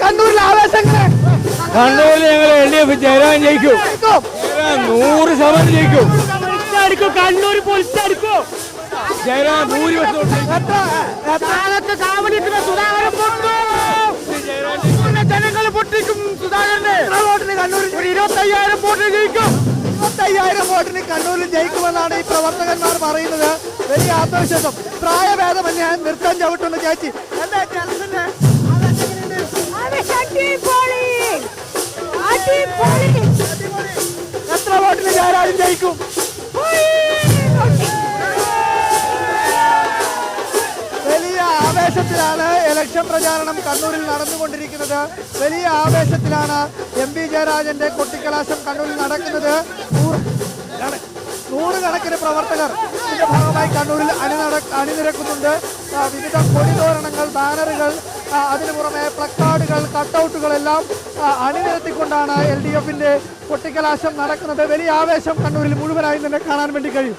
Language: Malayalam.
കണ്ണൂരിൽ ആവേശങ്ങളെ കണ്ണൂരിൽ ഞങ്ങൾ LDF ജയരാജൻ ജയിക്കും. 100% ജയിക്കും. കണ്ണൂർ പൊളിച്ചടിക്കോ ജയരാജൻ ഭൂരിപക്ഷം ജനങ്ങൾ പൊട്ടിക്കും. സുധാകരനെ കണ്ണൂരിൽ 25,000 വോട്ടിന് ജയിക്കും. 25,000 വോട്ടിന് കണ്ണൂരിൽ ജയിക്കുമെന്നാണ് ഈ പ്രവർത്തകന്മാർ പറയുന്നത്. വലിയ ആത്മവിശ്വാസം. പ്രായഭേദമന്യേ നിർത്താൻ ചവിട്ടുന്ന ചേച്ചി എന്താ എത്ര വോട്ടിന് ജയരാജൻ ജയിക്കും? വലിയ ആവേശത്തിലാണ് ഇലക്ഷൻ പ്രചാരണം കണ്ണൂരിൽ നടന്നുകൊണ്ടിരിക്കുന്നത്. വലിയ ആവേശത്തിലാണ് MP ജയരാജന്റെ കൊട്ടിക്കലാശം കണ്ണൂരിൽ നടക്കുന്നത്. നൂറുകണക്കിന് പ്രവർത്തകർ ഇതിന്റെ ഭാഗമായി കണ്ണൂരിൽ അണിനിരക്കുന്നുണ്ട്. വിവിധ കൊടിതോരണങ്ങൾ, ബാനറുകൾ, അതിനു പുറമെ പ്ലക്കാർഡുകൾ, കട്ടൗട്ടുകളെല്ലാം അണിനിരത്തിക്കൊണ്ടാണ് LDFന്റെ കൊട്ടിക്കലാശം നടക്കുന്നത്. വലിയ ആവേശം കണ്ണൂരിൽ മുഴുവനായി തന്നെ കാണാൻ വേണ്ടി കഴിയും.